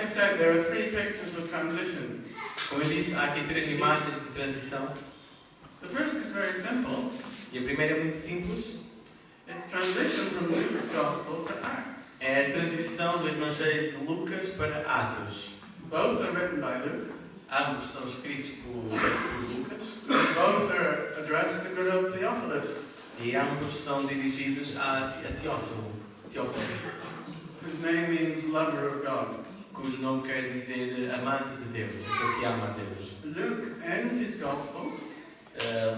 I said, there are three pictures of transition. Como eu disse, há aqui três imagens de transição. The first is very simple. E a primeira é muito simples. It's transition from Luke's Gospel to Acts. É a transição do Evangelho de Lucas para Atos. Both are written by Luke. Ambos são escritos por Lucas. Both are addressed to good old Theophilus, E ambos são dirigidos a Teófilo, whose name means lover of God. cujo nome quer dizer amante de Deus, aquele que ama a Deus. Luke ends his Gospel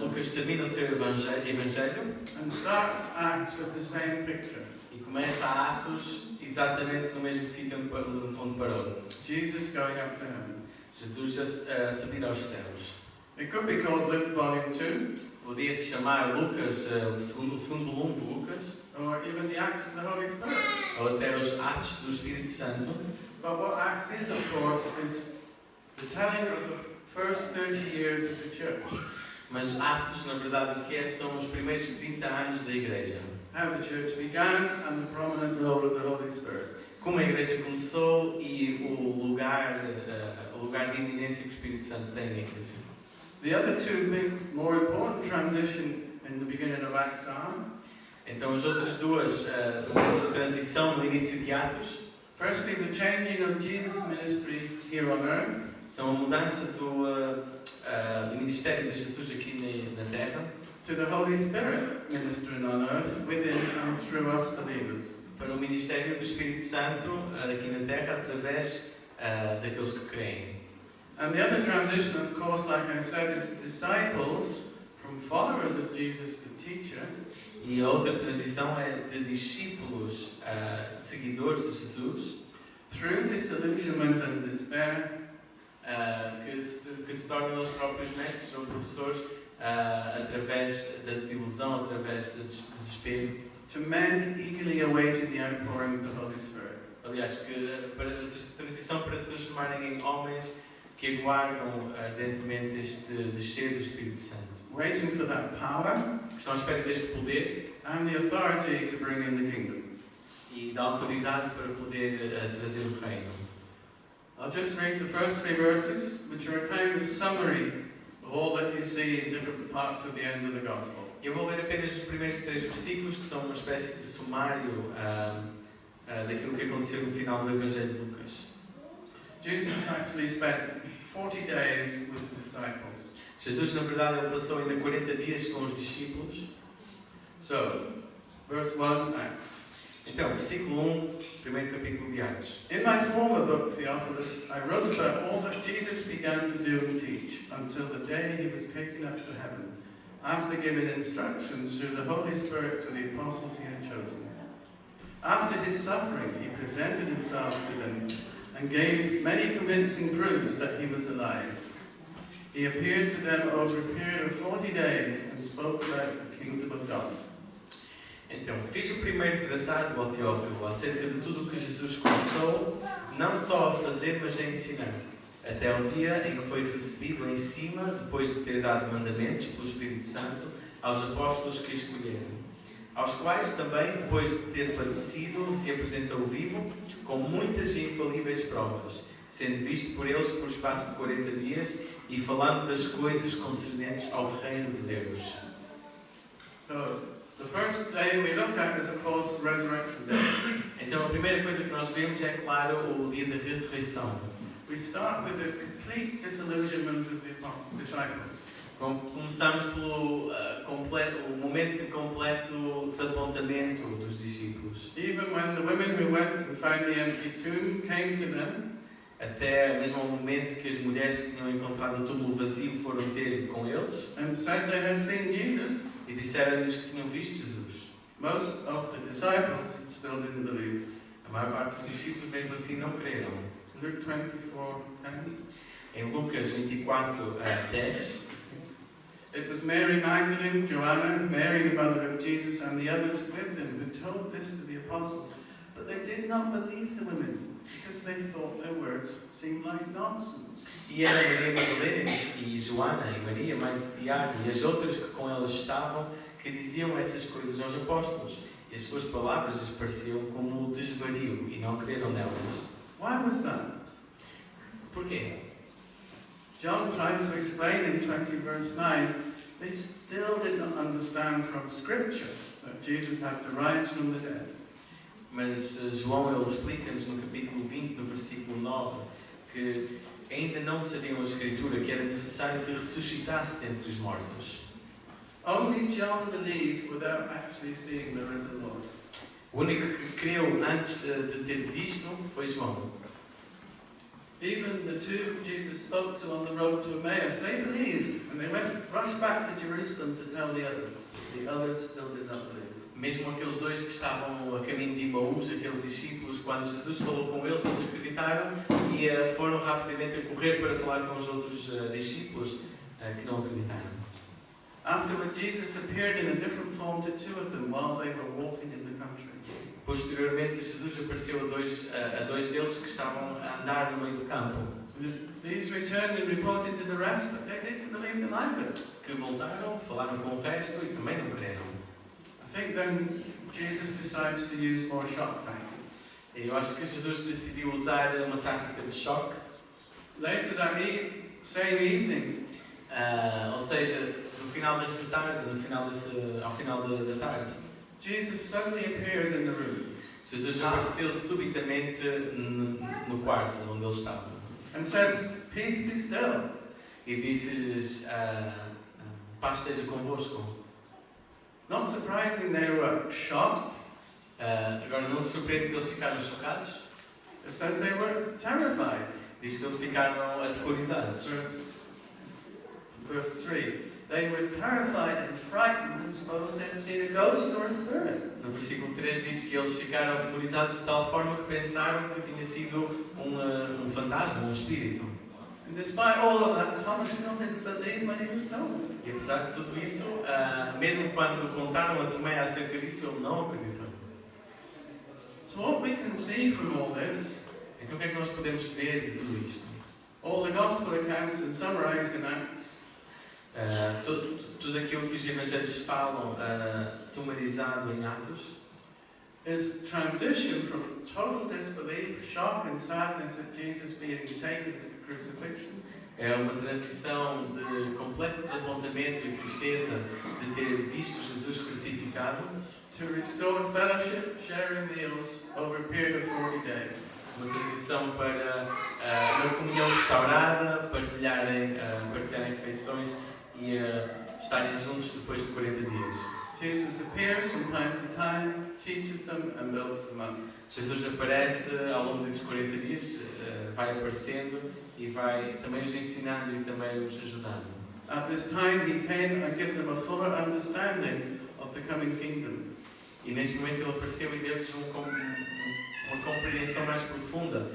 Lucas termina o seu Evangelho and starts Acts with the same picture. e começa Atos exatamente no mesmo sítio onde parou. Jesus going up to heaven. Jesus a subir aos céus. It could be called Luke Volume 2, Podia-se chamar Lucas, o segundo volume de Lucas, or even the Acts of the Holy Spirit. ou até os Atos do Espírito Santo. But what Acts is, of course, is the telling of the first 30 years of the church. Mas Atos, na verdade, o que são os primeiros 30 anos da Igreja. How the church began and the prominent role of the Holy Spirit. Como a Igreja começou e o lugar de eminência que o Espírito Santo tem na Igreja. The other two big, more important transition in the beginning of Acts are, Então as outras duas, a transição no início de Atos, firstly, the changing of Jesus' ministry here on earth, são a mudança do ministério de Jesus aqui na Terra to the Holy Spirit ministering on earth within and through us believers. para o ministério do Espírito Santo aqui na Terra através daqueles que creem. And the other transition, of course, like I said, is disciples from followers of Jesus to teacher. E a outra transição é de discípulos, seguidores de Jesus, Through disillusionment and despair, que se tornam eles próprios mestres ou professores através da desilusão, através do desespero. to men eagerly awaiting the outpouring of the Holy Spirit. Aliás, para a transição para se transformarem em homens que aguardam ardentemente este descer do Espírito Santo. Waiting for that power Que estão à espera deste poder and the authority to bring in the kingdom. e da autoridade para poder trazer o reino. I'll just read the first three verses, which are a kind of summary of all that you see in different parts of the end of the Gospel. Eu vou ler apenas os primeiros 3 versículos, que são uma espécie de sumário daquilo que aconteceu no final do Evangelho de Lucas. Jesus actually spent 40 days with the disciples. Jesus, na verdade, ele passou ainda 40 dias com os discípulos. So, verse 1, Acts. Então, versículo 1, primeiro capítulo de Atos. In my former book, Theophilus, I wrote about all that Jesus began to do and teach until the day he was taken up to heaven, after giving instructions through the Holy Spirit to the apostles he had chosen. After his suffering, he presented himself to them and gave many convincing proofs that he was alive. He appeared to them over a period of 40 days and spoke about the kingdom of God. Então, fiz o primeiro tratado ao Teófilo acerca de tudo o que Jesus começou, não só a fazer, mas a ensinar, até ao dia em que foi recebido em cima, depois de ter dado mandamentos pelo Espírito Santo aos apóstolos que escolheram, aos quais também, depois de ter padecido, se apresentou vivo, com muitas e infalíveis provas, sendo visto por eles por espaço de 40 dias e falando das coisas concernentes ao reino de Deus. So, the first day we look at is, of course, Resurrection Day. Então, a primeira coisa que nós vemos é, claro, o dia da ressurreição. We start with the complete disillusionment of the disciples. Começamos pelo o momento de completo desapontamento dos discípulos. Even when the women who went and found the empty tomb came to them, Até mesmo ao momento que as mulheres que tinham encontrado o túmulo vazio foram ter com eles and said they had seen Jesus, e disseram-lhes que tinham visto Jesus. most of the disciples still didn't believe. A maior parte dos discípulos mesmo assim não creram. Luke 24:10. Em Lucas 24, 10, It was Mary Magdalene, Joanna, Mary the mother of Jesus, and the others with them who told this to the apostles. But they did not believe the women, because they thought their words seemed like nonsense. e era Maria Madalena e Joana e Maria, mãe de Tiago, e as outras que com elas estavam, que diziam essas coisas aos apóstolos. E as suas palavras lhes pareciam como desvario, e não creram nelas. Why was that? Porquê? John tries to explain in 20 verse 9, they still did not understand from Scripture that Jesus had to rise from the dead. Mas João ele explica-nos no capítulo 20, no versículo 9, que ainda não sabiam a Escritura que era necessário que ressuscitasse dentre os mortos. Only John believed without actually seeing the risen Lord. O único que creu antes de ter visto foi João. Even the two Jesus spoke to on the road to Emmaus, they believed, and they rushed back to Jerusalem to tell the others. The others still did not believe. Mesmo aqueles dois que estavam a caminho de Emaús, aqueles discípulos, quando Jesus falou com eles, eles acreditaram e foram rapidamente a correr para falar com os outros discípulos que não acreditaram. Afterward, Jesus appeared in a different form to two of them while they were walking in the country. Posteriormente, Jesus apareceu a dois deles que estavam a andar no meio do campo. These returned and reported to the rest, but they didn't believe them either. Que voltaram, falaram com o resto e também não creram. I think then Jesus decides to use more shock tactics. Eu acho que Jesus decidiu usar uma tática de choque. Later that same evening, Ou seja, no final dessa tarde, ao final da tarde, Jesus suddenly appears in the room. Jesus apareceu subitamente no quarto onde eles estavam. And says, "Peace be still." E disse-lhes, paz esteja convosco. Not surprising, they were shocked. Agora não se surpreende que eles ficaram chocados. It says they were terrified. Diz que eles ficaram aterrorizados. Verse 3. They were terrified and frightened and supposed they'd seen a ghost or a spirit. No versículo 3 diz que eles ficaram aterrorizados de tal forma que pensaram que tinha sido um fantasma, um espírito. And despite all of that, Thomas still didn't believe when he was told. E apesar de tudo isso, mesmo quando contaram a Tomé acerca disso, ele não acreditou. So what we can see from all this, Então o que é que nós podemos ver de tudo isto? all the gospel accounts and summarized in Acts, Tudo aquilo que os evangelhos falam, sumarizado em Atos, is transition from total disbelief, shock and sadness at Jesus being taken to crucifixion, é uma transição de completo desapontamento e tristeza de ter visto Jesus crucificado, to restore fellowship, sharing meals over a period of 40 days. uma transição para uma comunhão restaurada, partilharem refeições e estarem juntos depois de 40 dias. Jesus appears from time to time, teaches them and builds them up. Jesus aparece ao longo desses 40 dias, vai aparecendo e vai também os ensinando e também os ajudando. At this time he came and gave them a fuller understanding of the coming kingdom. E neste momento ele apareceu e deu-lhes uma compreensão mais profunda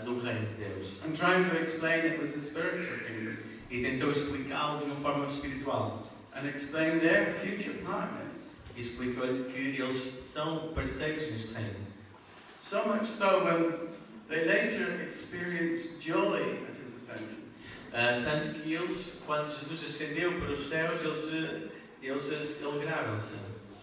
do reino de Deus. And trying to explain it was a spiritual kingdom. E tentou explicá-lo de uma forma espiritual. And explain their future partner. E explicou-lhe que eles são parceiros neste reino. So much so when they later experienced joy at his ascension. Tanto que eles, quando Jesus ascendeu para os céus, eles alegraram-se.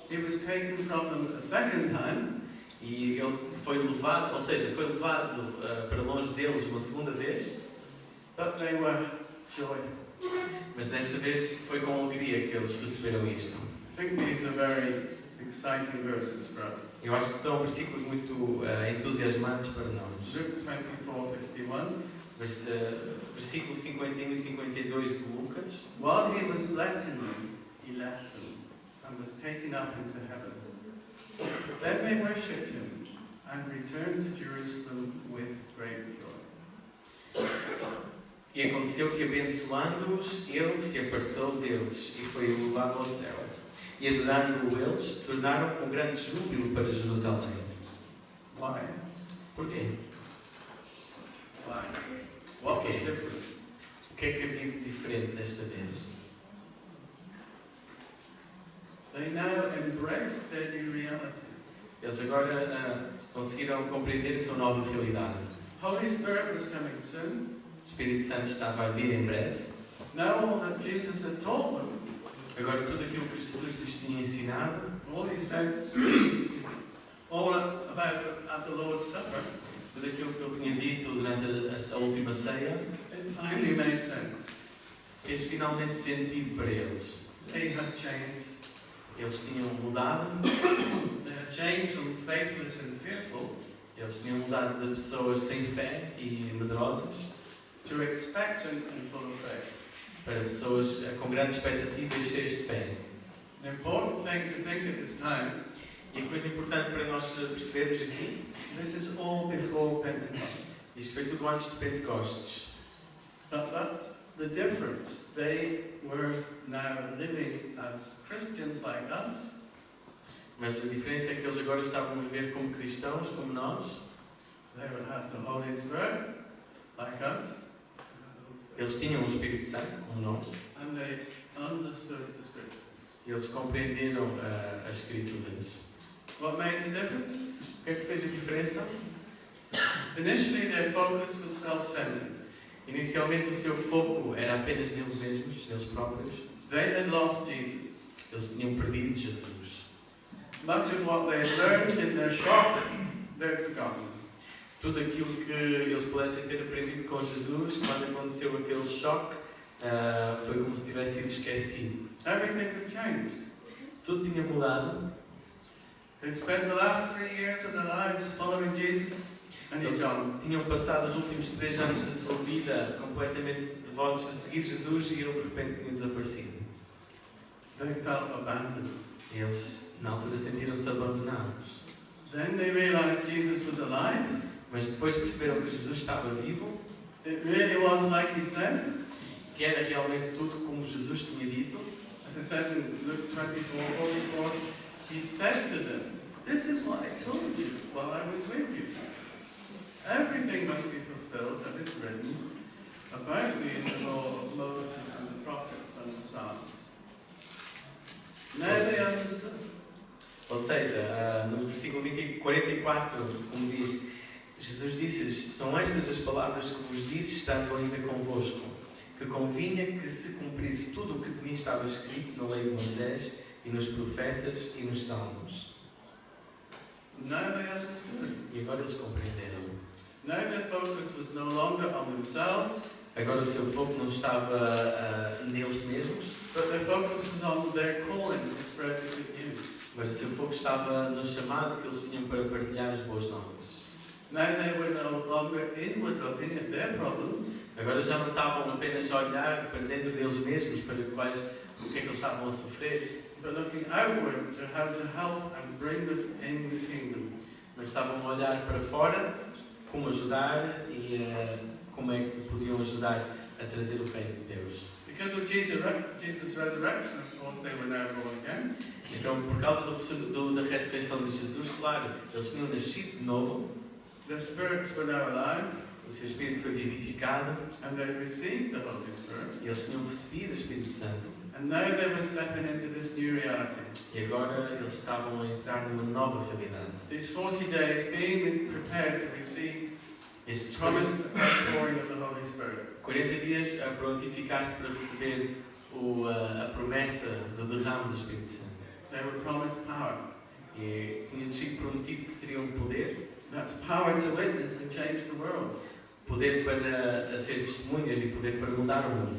He was taken from them a second time. E ele foi levado, ou seja, foi levado para longe deles uma segunda vez. But they were joy. Mas desta vez foi com alegria que eles receberam isto. I think these are very exciting verses for us. Eu acho que são versículos muito entusiasmantes para nós. Luke 24:51. Versículos 51 e 52 de Lucas. While he was blessing them, he left them and was taken up into heaven. Then they worshipped him and returned to Jerusalem with great joy. E aconteceu que, abençoando-os, ele se apartou deles e foi elevado ao céu. E adorando-o eles, tornaram com grande júbilo para Jerusalém. Why? Porquê? Why? What was different? O que é que havia de diferente desta vez? They now embrace their new reality. Eles agora conseguiram compreender a sua nova realidade. Holy Spirit was coming soon. O Espírito Santo estava a vir em breve. Now all that Jesus had taught them, Agora tudo aquilo que Jesus lhes tinha ensinado, all he said, all about at the Lord's Supper, tudo aquilo que ele tinha dito durante a última ceia, it finally made sense. fez finalmente sentido para eles. They had changed. Eles tinham mudado, They had changed from faithless and fearful eles tinham mudado de pessoas sem fé e medrosas to expectant and full of faith. para pessoas com grandes expectativas e cheias de fé. The important thing to think at this time, E a coisa importante para nós percebermos aqui, this is all before Pentecost. isto foi tudo antes de Pentecostes. But that's the difference. They were now living as Christians like us. Mas a diferença é que eles agora estavam a viver como cristãos, como nós. They would have the Holy Spirit like us. Eles tinham o Espírito Santo, como nós. And they understood the Scriptures. Eles compreenderam as Escrituras. What made the difference? O que é que fez a diferença? Initially their focus was self-centered. Inicialmente o seu foco era apenas neles mesmos, neles próprios. They had lost Jesus. Eles tinham perdido Jesus. Much of what they had learned in their shock, they'd forgotten. Tudo aquilo que eles pudessem ter aprendido com Jesus, quando aconteceu aquele choque, foi como se tivesse sido esquecido. Everything had changed. Tudo tinha mudado. They spent the last 3 years of their lives following Jesus, and he's Eles gone. tinham passado os últimos 3 anos da sua vida completamente devotos a seguir Jesus e ele de repente tinha desaparecido. They felt abandoned. Eles, na altura, sentiram-se abandonados. Then they realized Jesus was alive. Mas depois perceberam que Jesus estava vivo, It really was like he said. que era realmente tudo como Jesus tinha dito. As it says in Luke 24:44, he said to them, "This is what I told you while I was with you. Everything must be fulfilled that is written about me in the law of Moses and the prophets and the Psalms." Now they understood. Ou seja, no versículo 44, como diz, Jesus disse-lhes: "São estas as palavras que vos disse estando ainda convosco, que convinha que se cumprisse tudo o que de mim estava escrito na lei de Moisés e nos profetas e nos salmos." Now they understood. E agora eles compreenderam. Now their focus was no longer on themselves, Agora o seu foco não estava neles mesmos, but their focus was on their calling to spread the good news. mas o seu foco estava no chamado que eles tinham para partilhar as boas novas. Now they were no longer inward looking at their problems, Agora já não estavam apenas a olhar para dentro deles mesmos, para o que é que eles estavam a sofrer, but looking outward to how to help and bring them in the kingdom. mas estavam a olhar para fora, como ajudar e como é que podiam ajudar a trazer o reino de Deus. Because of Jesus' resurrection, of course, they were now born again. Então, por causa da ressurreição de Jesus, claro, eles tinham nascido de novo, Their spirits were now alive, o seu espírito foi vivificado, and they received the Holy Spirit. e eles tinham recebido o Espírito Santo. And now they were stepping into this new reality. E agora eles estavam a entrar numa nova realidade. These 40 days being prepared to receive Estes promised outpouring of the Holy Spirit. 40 dias a prontificar-se para receber a promessa do derrame do Espírito Santo. They were promised power. E tinha sido prometido que teriam poder. That's power to witness and change the world. Poder para ser testemunhas e poder para mudar o mundo.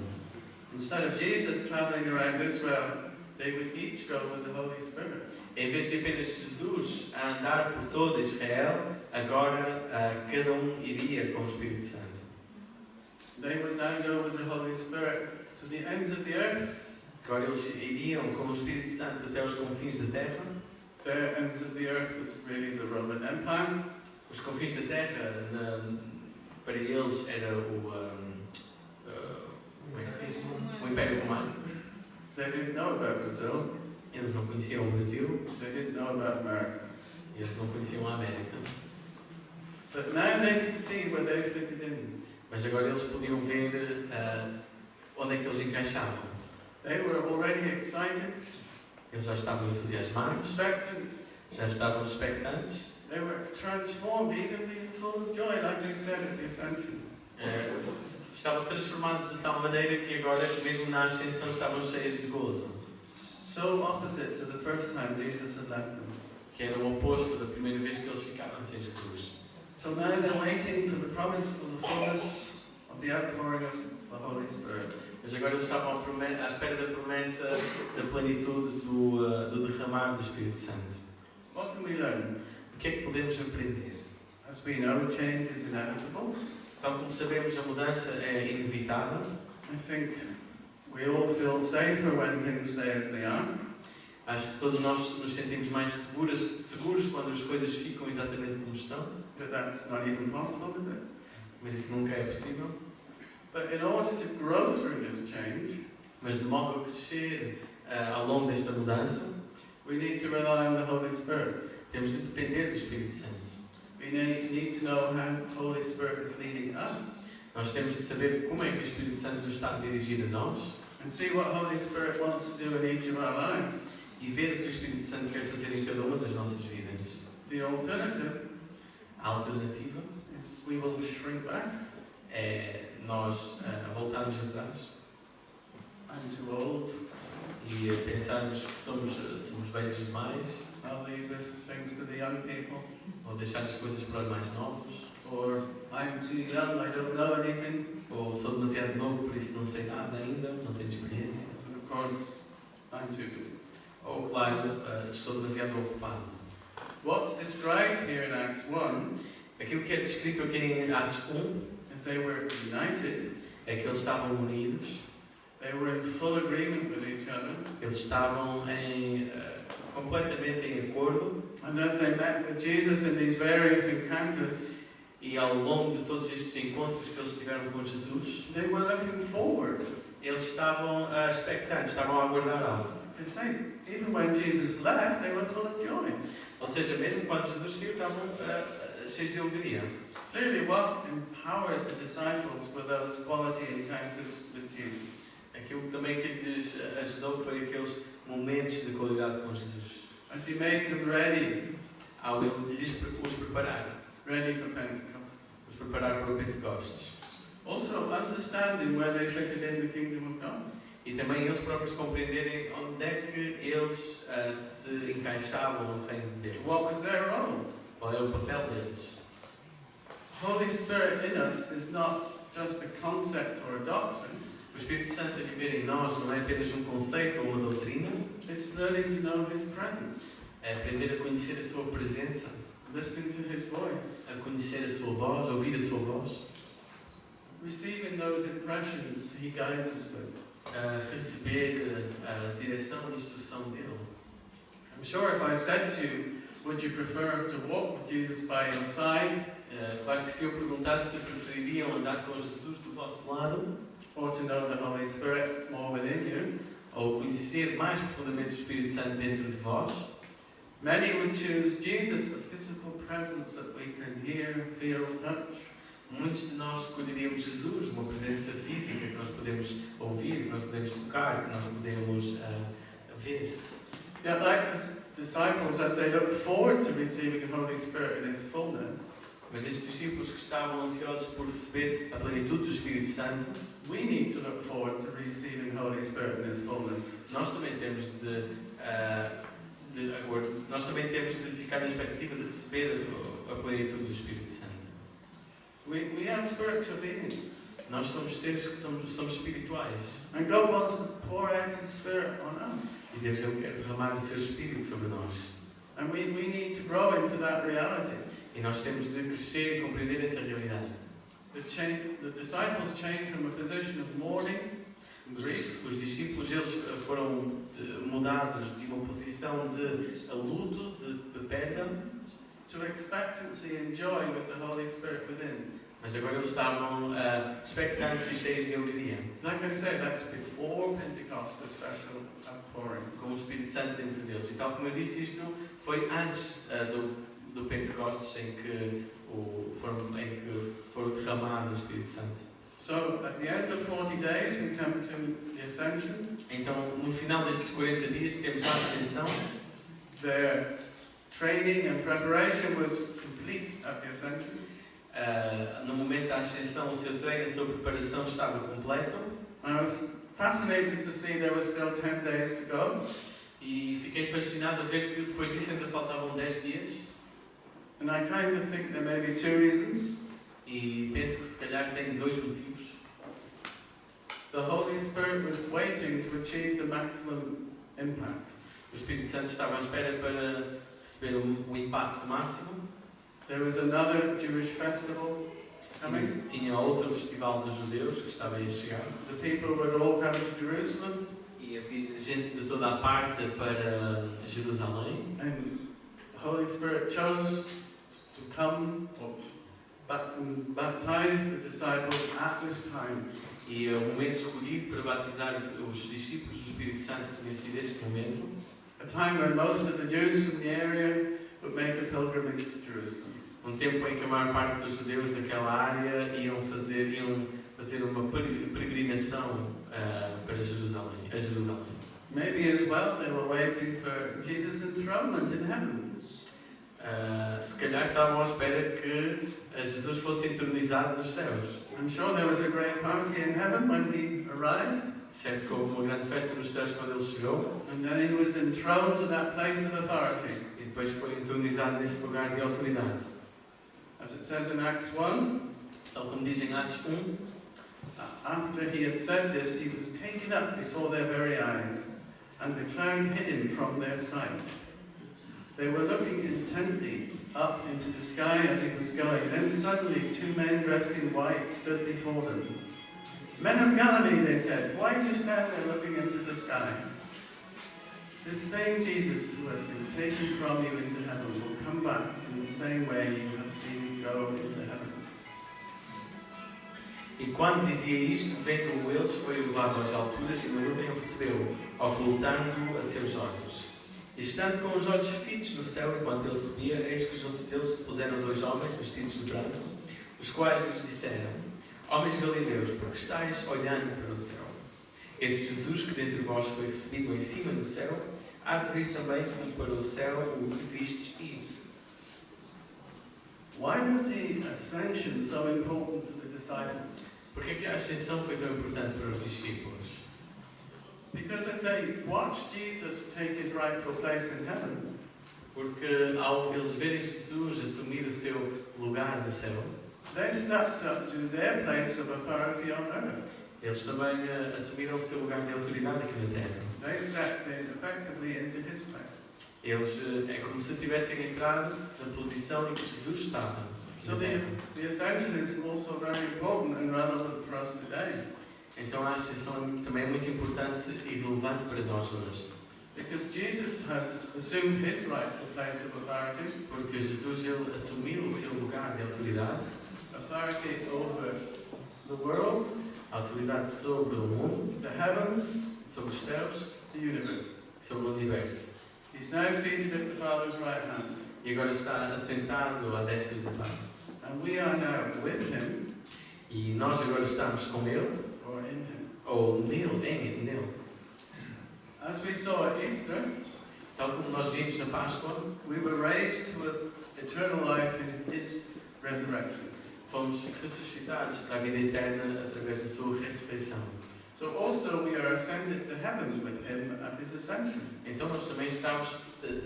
Instead of Jesus traveling around Israel, they would each go with the Holy Spirit. Em vez de apenas Jesus a andar por todo Israel, agora cada iria com o Espírito Santo. They would now go with the Holy Spirit to the ends of the earth. Agora eles iriam com o Espírito Santo até os confins da terra. The ends of the earth was really the Roman Empire. Os confins da terra, para eles, era como é que se diz? O Império Romano. They didn't know about Brazil. Eles não conheciam o Brasil, They didn't know about America. eles não conheciam a América. But now they could see where they fitted in. Mas agora eles podiam ver onde é que eles encaixavam. They were already excited, Eles já estavam entusiasmados, expectant. já estavam expectantes, They were transformed eagerly and full of joy, like they said at the Ascension. estavam transformados de tal maneira que agora, mesmo na ascensão, estavam cheios de gozo. So opposite to the first time Jesus had left them. Que era o oposto da primeira vez que eles ficaram sem Jesus. So now they're waiting for the promise of the fullness of the outpouring of the Holy Spirit. Mas agora eles estavam à espera da promessa da plenitude do derramar do Espírito Santo. What can we learn? O que é que podemos aprender? As we know, change is inevitable. Tal como sabemos, a mudança é inevitável. I think we all feel safer when things stay as they are. Acho que todos nós nos sentimos mais seguros quando as coisas ficam exatamente como estão. But that's not even possible, is it? Mas isso nunca é possível. But in order to grow through this change, Mas de modo a crescer ao longo desta mudança, we need to rely on the Holy Spirit. temos de depender do Espírito Santo. We need to know how the Holy Spirit is leading us Nós temos de saber como é que o Espírito Santo nos está a dirigir a nós and see what Holy Spirit wants to do in each of our lives. e ver o que o Espírito Santo quer fazer em cada uma das nossas vidas. The alternative A alternativa is we will shrink back. é nós voltarmos atrás I'm too old. e pensarmos que somos velhos demais, I'll leave the things to the young people. ou deixar as coisas para os mais novos, Or I'm too young, I don't know anything. ou sou demasiado novo, por isso não sei nada ainda, não tenho experiência, And of course, I'm too busy. ou claro, estou demasiado ocupado. What's described here in Acts 1 Aquilo que é descrito aqui em Atos 1 is they were united, é que eles estavam unidos, they were in full agreement with each other, eles estavam completamente em acordo. and as they met with Jesus in these various encounters, E ao longo de todos estes encontros que eles tiveram com Jesus, they were looking forward. eles estavam expectantes, estavam a aguardar algo. It's saying, even when Jesus left, they were full of joy. Ou seja, mesmo quando Jesus saiu, estavam cheios de alegria. Clearly, what empowered the disciples were those quality encounters with Jesus. Aquilo também que lhes ajudou foi aqueles momentos de qualidade com Jesus. As he made them ready, Ao os preparar, ready for Pentecost. os preparar para o Pentecostes. Also, understanding where they fitted in the kingdom of God. E também eles próprios compreenderem onde é que eles se encaixavam no reino de Deus. What was their role? Qual era o papel deles? Holy Spirit in us is not just a concept or a doctrine. O Espírito Santo a viver em nós não é apenas um conceito ou uma doutrina, It's learning to know His presence, é aprender a conhecer a sua presença, listening to His voice, a conhecer a sua voz, a ouvir a sua voz, receiving those impressions He guides us with. a receber a direção e instrução dele. I'm sure if I said to you, would you prefer to walk with Jesus by your side Claro que se eu perguntasse se prefeririam andar com Jesus do vosso lado or to know the Holy Spirit more within you, ou conhecer mais profundamente o Espírito Santo dentro de vós, many would choose Jesus, a physical presence that we can hear, feel, touch. muitos de nós escolheríamos Jesus, uma presença física que nós podemos ouvir, que nós podemos tocar, que nós podemos ver. Yet, like the disciples, as they look forward to receiving the Holy Spirit in His fullness, Mas estes discípulos que estavam ansiosos por receber a plenitude do Espírito Santo, we need to look forward to receiving the Holy Spirit in His fullness. nós também temos nós também temos de ficar na expectativa de receber a plenitude do Espírito Santo. We are spiritual beings, Nós somos seres que somos espirituais and God wants to pour out His Spirit on us. e Deus quer derramar o seu Espírito sobre nós. And we need to grow into that reality. E nós temos de crescer e compreender essa realidade. The disciples changed from a position of mourning and grief Os discípulos eles foram mudados de uma posição de luto, de perda, to expectancy and joy with the Holy Spirit within. mas agora eles estavam expectantes e cheios de alegria, Like I said, that's before Pentecost, the special outpouring. com o Espírito Santo dentro deles. E tal como eu disse, isto foi antes do Pentecostes em que foram derramados o Espírito Santo. So, at the end of 40 days, we come to the Ascension. Então, no final destes 40 dias, temos a ascensão. Their training and preparation was complete at the Ascension. No momento da ascensão, o seu treino, a sua preparação estava completo. I was fascinated to see there were still 10 days to go. E fiquei fascinado a ver que depois disso ainda faltavam 10 dias. And I kind of think there may be two reasons. E penso que se calhar tem dois motivos. The Holy Spirit was waiting to achieve the maximum impact. O Espírito Santo estava à espera para receber o impacto máximo. There was another Jewish festival coming. Tinha outro festival dos judeus que estava aí a chegar. The people would all come to Jerusalem. E havia gente de toda a parte para Jerusalém. And the Holy Spirit chose to come or baptize the disciples at this time. E o momento escolhido para batizar os discípulos do Espírito Santo tinha sido este momento. A time when most of the Jews from the area would make a pilgrimage to Jerusalem. Tempo em que a maior parte dos judeus daquela área iam fazer uma peregrinação para Jerusalém, a Jerusalém. Maybe as well they were waiting for Jesus' enthronement in heaven. Se calhar estavam à espera que Jesus fosse entronizado nos céus. I'm sure there was a great party in heaven when he arrived. Certo que houve uma grande festa nos céus quando ele chegou. And then he was enthroned to that place of authority. E depois foi entronizado nesse lugar de autoridade. As it says in Acts 1, Tal como diz em Atos 1, after he had said this, he was taken up before their very eyes, and the cloud hid him from their sight. They were looking intently up into the sky as he was going. Then suddenly 2 men dressed in white stood before them. Men of Galilee, they said, why do you stand there looking into the sky? This same Jesus who has been taken from you into heaven will come back in the same way you have seen him go into heaven. E quando dizia isto, vendo eles, foi levado às alturas e uma nuvem o recebeu, ocultando-o a seus olhos. E estando com os olhos fitos no céu enquanto ele subia, eis que junto deles se puseram 2 homens vestidos de branco, os quais lhes disseram: Homens galileus, por que estáis olhando para o céu? Esse Jesus que dentre vós foi recebido em cima do céu, há de vir também como para o céu o que vistes ir. Why was the ascension so important to the disciples? Por que a ascensão foi tão importante para os discípulos? Because they say, watch Jesus take his rightful place in heaven. Porque ao eles verem Jesus assumir o seu lugar no céu, They stepped up to their place of authority on earth. eles também assumiram o seu lugar de autoridade aqui na terra. They stepped in effectively into his place. Eles é como se tivessem entrado na posição em que Jesus estava. Aqui So na terra. the ascension is also very important and relevant for us today. Então a ascensão também é muito importante e relevante para nós hoje. Because Jesus has assumed his rightful place of authority. Porque Jesus ele assumiu o seu lugar de autoridade. Authority over the world, A autoridade sobre o mundo, the heavens, sobre os céus, the universe. sobre o universo. He's now seated at the Father's right hand. E agora está assentado à destra do Pai. And we are now with him, E nós agora estamos com Ele, or in him. ou nele. As we saw at Easter, Tal como nós vimos na Páscoa, we were raised to eternal life in his resurrection. fomos ressuscitados para a vida eterna através da sua ressurreição. So also we are ascended to heaven with him at his ascension. Então nós também estamos,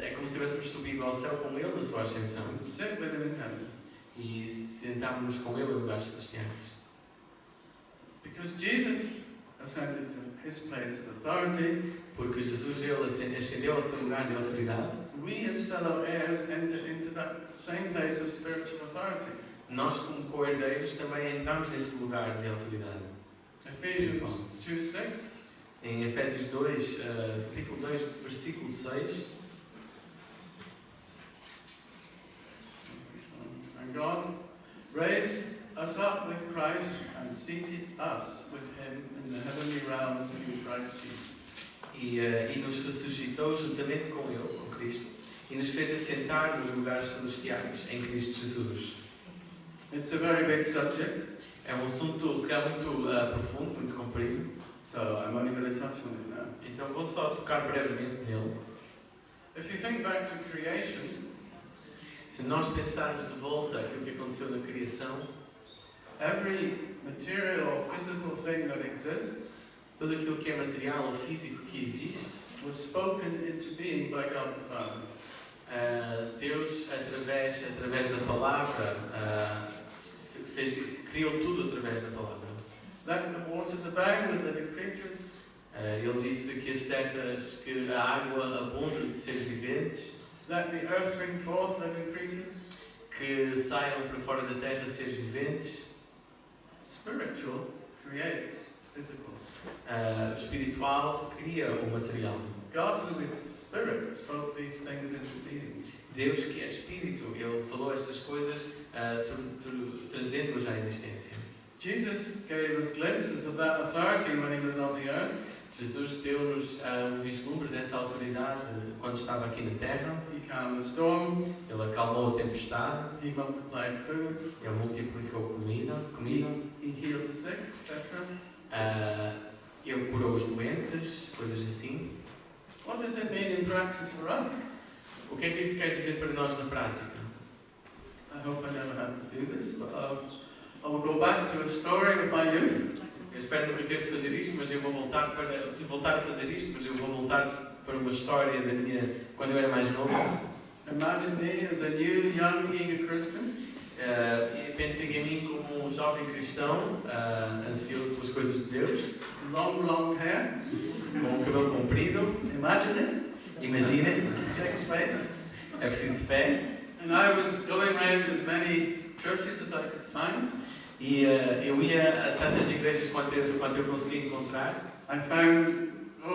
é como se tivéssemos subido ao céu com Ele na sua ascensão. And sit with him in heaven. E sentámos-nos com Ele em lugares celestiais. Because Jesus ascended to his place of authority, Porque Jesus ele ascendeu ao seu lugar de autoridade, we as fellow heirs enter into that same place of spiritual authority. nós como co-herdeiros também entramos nesse lugar de autoridade. Ephesians 2:6. Em Efésios 2, capítulo 2, versículo 6, And God raised us up with Christ and seated us with him in the heavenly realms in Christ Jesus. e nos ressuscitou juntamente com Ele, com Cristo, e nos fez assentar nos lugares celestiais em Cristo Jesus. It's a very big subject, É um assunto, se calhar, muito profundo, muito comprido, so I'm only going to touch on it now. então vou só tocar brevemente nele. If you think back to creation, Se nós pensarmos de volta aquilo que aconteceu na criação, every material or physical thing that exists tudo aquilo que é material ou físico que existe, was spoken into being by God the Father. Deus, através da palavra, criou tudo através da palavra. Let the waters abound with living creatures. Ele disse que a água abunda de seres viventes, Let the earth bring forth living creatures. que saiam para fora da terra seres viventes. Spiritual creates physical. O espiritual cria o material. God, who is spirit, spoke these things into being. Deus, que é espírito, ele falou estas coisas trazendo-as à existência. Jesus gave us glimpses of that authority when he was on the earth. Jesus deu-nos vislumbre dessa autoridade quando estava aqui na terra. He calmed the storm. Ele acalmou a tempestade. He multiplied food. Ele multiplicou comida. He healed the sick, etc. Ele curou os doentes, coisas assim. What does it mean in practice for us? O que é que isso quer dizer para nós na prática? I hope I never have to do this, but I will go back to a story of my youth. Eu espero nunca ter de fazer isto, mas eu vou voltar a fazer isto, mas eu vou voltar para uma história da minha quando eu era mais novo. Imagine me as a new, young, eager Christian. Pensem em mim como um jovem cristão, ansioso pelas coisas de Deus, Long hair. com o cabelo comprido. Imagine it. Imaginem, It takes faith. é preciso fé. And I was going around as many churches as I could find. E eu ia a tantas igrejas quanto eu conseguia encontrar. I found,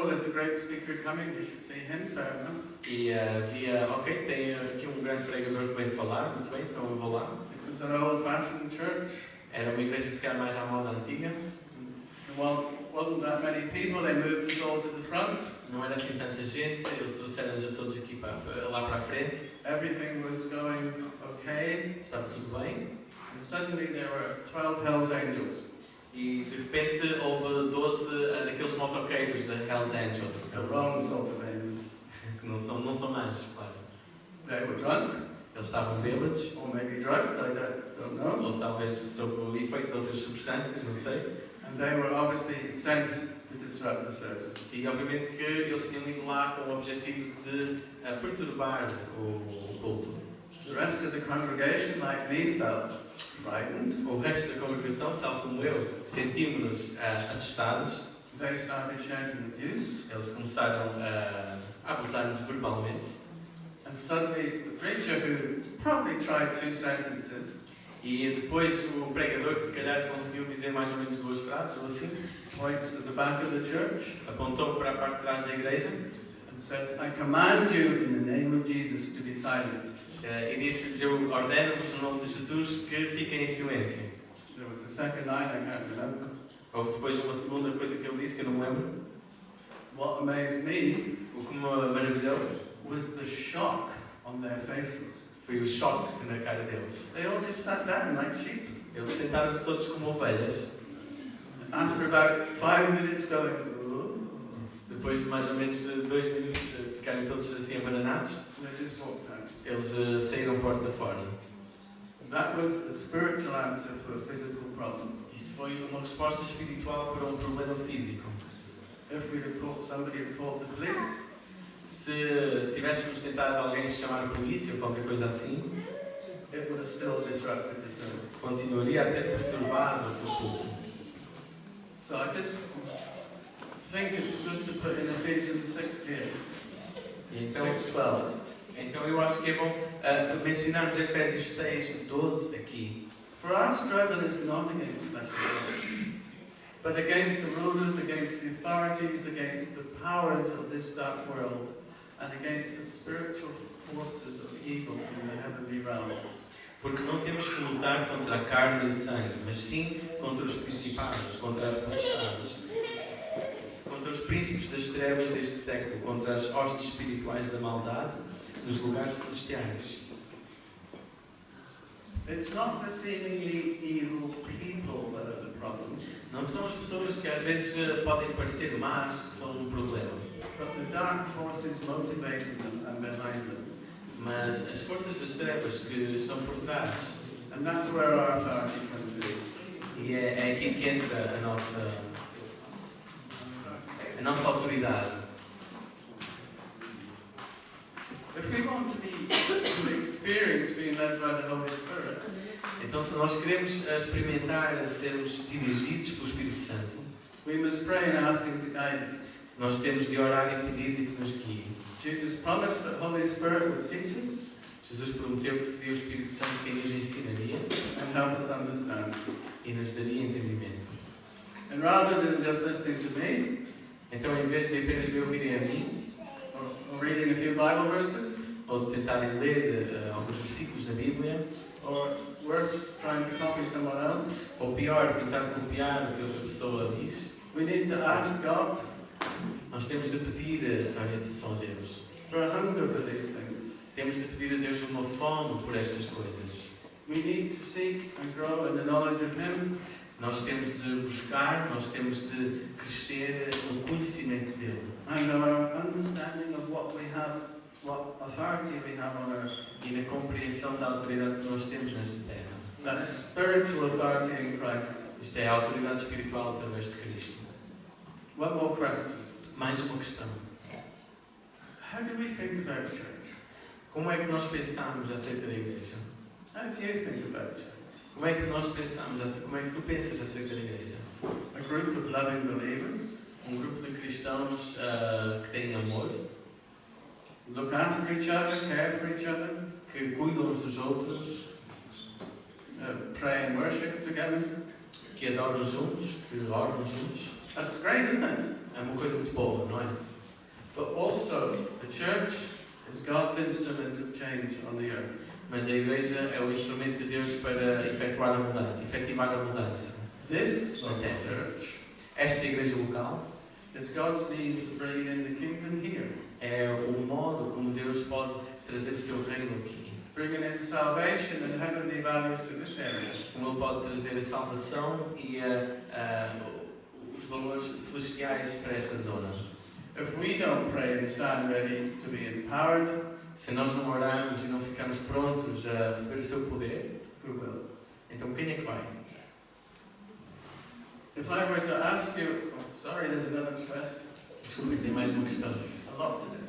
there's a great speaker coming, you should see him, fair enough. E via, tem aqui um grande pregador que vem falar, muito bem, então eu vou lá. It was an old-fashioned church. Era uma igreja se calhar mais à moda antiga. And while wasn't that many people, they moved us all to the front. Não era assim tanta gente, eles trouxeram-nos a todos aqui lá para a frente. Everything was going okay. Estava tudo bem. And suddenly there were 12 Hell's Angels. E de repente houve 12 daqueles motoqueiros da Hells Angels. The wrong sort of angels. Que não são anjos, claro. They were drunk, Eles estavam bêbados, or maybe drugged, I don't know. ou talvez sob o efeito de outras substâncias, não sei. And they were obviously sent to disrupt the service. E obviamente que eles tinham ido lá com o objetivo de perturbar o culto. The rest of the congregation, like me, felt frightened. O resto da congregação, tal como eu, sentimos-nos assustados. They started shouting abuse. Eles começaram a abusar-nos verbalmente. And suddenly the preacher, who probably tried 2 sentences, E depois o pregador, que se calhar conseguiu dizer mais ou menos 2 frases, ou assim, points to the back of the church apontou para a parte de trás da igreja and says, I command you in the name of Jesus to be silent. e disse-lhes: eu ordeno-vos no nome de Jesus que fiquem em silêncio. There was a second line, I can't remember. Houve depois uma segunda coisa que ele disse que eu não me lembro. What amazed me O que me maravilhou was the shock on their faces. foi o choque na cara deles. They all just sat down like sheep. Eles sentaram-se todos como ovelhas. After about 5 minutes going, Depois de mais ou menos 2 minutos de ficarem todos assim abananados, they just walked out. eles saíram porta fora. That was a spiritual answer to a physical problem. Isso foi uma resposta espiritual para um problema físico. If somebody had called the police, Se tivéssemos tentado alguém chamar a polícia ou qualquer coisa assim, it would have still disrupted the service. continuaria a ter perturbado o culto. So I just think it's good to put in Ephesians 6 here. E então, 6:12. então eu acho que é bom mencionarmos Efésios 6, 12 aqui. For our struggle is not against flesh and blood, but against the rulers, against the authorities, against the powers of this dark world, and against the spiritual forces of evil in the heavenly realms. Porque não temos que lutar contra a carne e o sangue, mas sim contra os principados, contra as potestades, contra os príncipes das trevas deste século, contra as hostes espirituais da maldade nos lugares celestiais. It's not the seemingly evil people that are the problem, Não são as pessoas que às vezes podem parecer más que são um problema, but the dark forces motivating them and behind them. mas as forças das trevas que estão por trás. And that's where our authority comes in. E é aqui que entra a nossa autoridade. If we want to experience being led by the Holy Spirit, Então, se nós queremos experimentar sermos dirigidos pelo Espírito Santo, we must pray and ask Him to guide us. nós temos de orar e pedir-lhe que nos guie. Jesus promised that the Holy Spirit would teach us Jesus prometeu que seria o Espírito Santo quem nos ensinaria and help us understand. e nos daria entendimento. And rather than just listening to me Então, em vez de apenas me ouvirem a mim, or reading a few Bible verses, ou de tentarem ler alguns versículos da Bíblia, or worse, trying to copy someone else, ou pior, tentar copiar o que outra pessoa diz, we need to ask God nós temos de pedir a orientação a Deus. for a hunger for these things. Temos de pedir a Deus uma fome por estas coisas. We need to seek and grow in the knowledge of Him, Nós temos de buscar, nós temos de crescer no conhecimento dele and our understanding of what we have, what authority we have on earth. e na compreensão da autoridade que nós temos nesta terra. That spiritual authority in Christ. Isto é a autoridade espiritual através de Cristo. One more question. Mais uma questão. How do we think about church? Como é que nós pensamos acerca da igreja? How do you think about church? Como é que nós pensamos, como é que tu pensas acerca da igreja? A group of loving believers, Um grupo de cristãos que têm amor, look after each other, care for each other, que cuidam uns dos outros, pray and worship together. que adoram juntos, que oram juntos. That's great, isn't it? É uma coisa muito boa, não é? But also, the church is God's instrument of change on the earth. Mas a igreja é o instrumento de Deus para efetivar a mudança. This na local terra. church Esta igreja local is God's means of bringing in the kingdom here, é o modo como Deus pode trazer o seu reino aqui. bringing in salvation and heavenly values to this area. Como Ele pode trazer a salvação e os valores celestiais para esta zona. If we don't pray and stand ready to be empowered, Se nós não orarmos e não ficarmos prontos a receber o seu poder, who will? então quem é que vai? If I were to ask you, oh, sorry, there's another question. Desculpe, tem mais uma questão. A lot to do.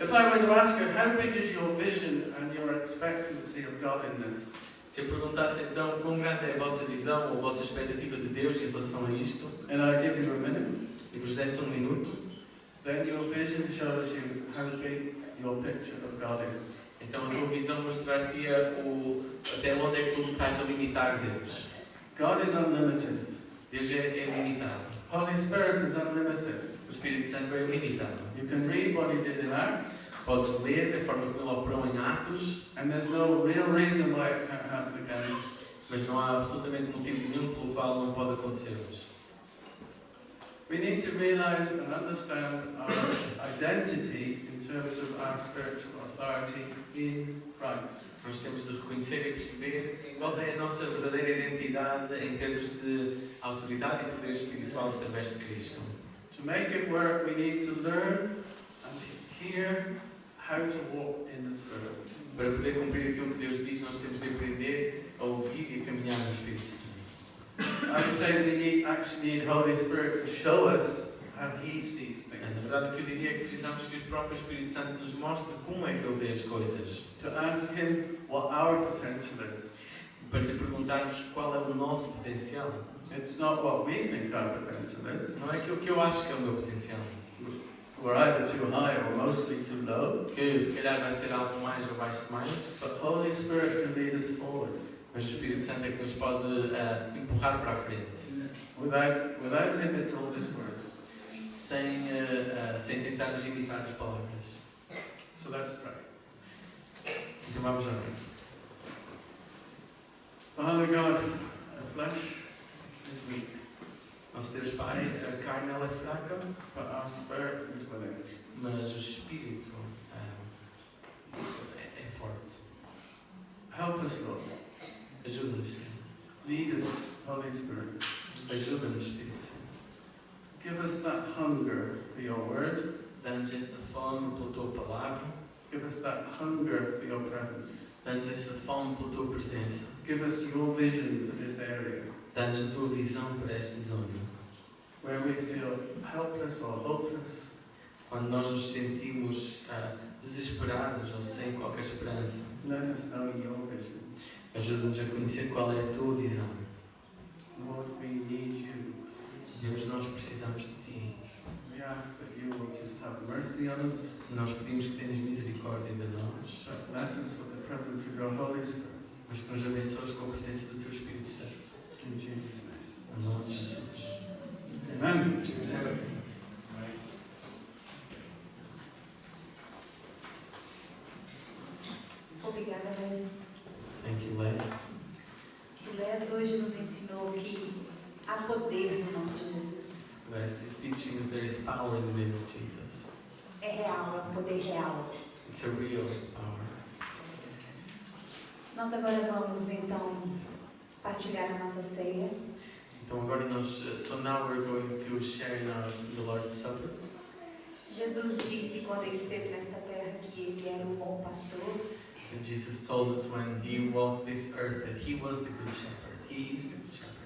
If I were to ask you, how big is your vision and your expectancy of God in this? Se eu perguntasse então quão grande é a vossa visão ou a vossa expectativa de Deus em relação a isto, And I give you a minute, e vos desse um minuto, then your vision shows you how big your picture of God is. então a tua visão mostrar-te-ia até onde é que tu estás a limitar Deus. God is unlimited. Deus é ilimitado. Holy Spirit is unlimited. O Espírito Santo é ilimitado. You can read what He did in Acts, Podes ler a forma como Ele operou em Atos, and there's no real reason why it can't happen again. mas não há absolutamente motivo nenhum pelo qual não pode acontecer-nos. We need to realize and understand our identity in terms of our spiritual authority in Christ. Nós temos de reconhecer e perceber qual é a nossa verdadeira identidade em termos de autoridade e poder espiritual através de Cristo. To make it work, we need to learn and hear how to walk in the Spirit. Para poder cumprir aquilo que Deus diz, nós temos de aprender a ouvir e a caminhar no Espírito Santo. I would say we actually need Holy Spirit to show us how He sees Na things. verdade, o que eu diria é que precisamos que o próprio Espírito Santo nos mostre como é que Ele vê as coisas. To ask Him what our potential is. Para lhe perguntarmos qual é o nosso potencial. It's not what we think our potential is. Não é aquilo que eu acho que é o meu potencial. We're either too high or mostly too low. Que se calhar vai ser alto demais ou baixo demais. But Holy Spirit can lead us forward. Mas o Espírito Santo é que nos pode empurrar para a frente. Without Him, it's all just words. Sem tentar nos imitar as palavras. So let's pray. Então vamos orar. Father God, our flesh is weak, Nosso Deus Pai, a carne ela é fraca, but our spirit is willing. mas o Espírito é forte. Help us, Lord. Ajuda-nos, Senhor. Lead us, Holy Spirit. Ajuda-nos, Espírito Santo. Give us that hunger for your word. Dá-nos essa fome pela Tua Palavra. Give us that hunger for your presence. Dá-nos essa fome pela Tua presença. Give us your vision for this area, Dá-nos a Tua visão para esta zona. where we feel helpless or hopeless. Quando nós nos sentimos desesperados ou sem qualquer esperança, let us know your vision. ajuda-nos a conhecer qual é a tua visão. Lord, we need you. Deus, nós precisamos de ti. We ask that you will just have mercy on us, Nós pedimos que tenhas misericórdia de nós, that bless us with the presence of your Holy Spirit. mas que nos abençoes com a presença do teu Espírito Santo. In Jesus' name. Em nome de Jesus. Amen. Obrigada, Les. Thank you, Les. O Les hoje nos ensinou que há poder no nome de Jesus. Les is teaching us there is power in the name of Jesus. É real, é um poder real. It's a real power. Nós agora vamos, então, partilhar a nossa ceia. Então agora so now we're going to share the Lord's Supper. Jesus disse, quando ele esteve nessa terra, que ele era o bom pastor. And Jesus told us when he walked this earth that he was the good shepherd. He is the good shepherd.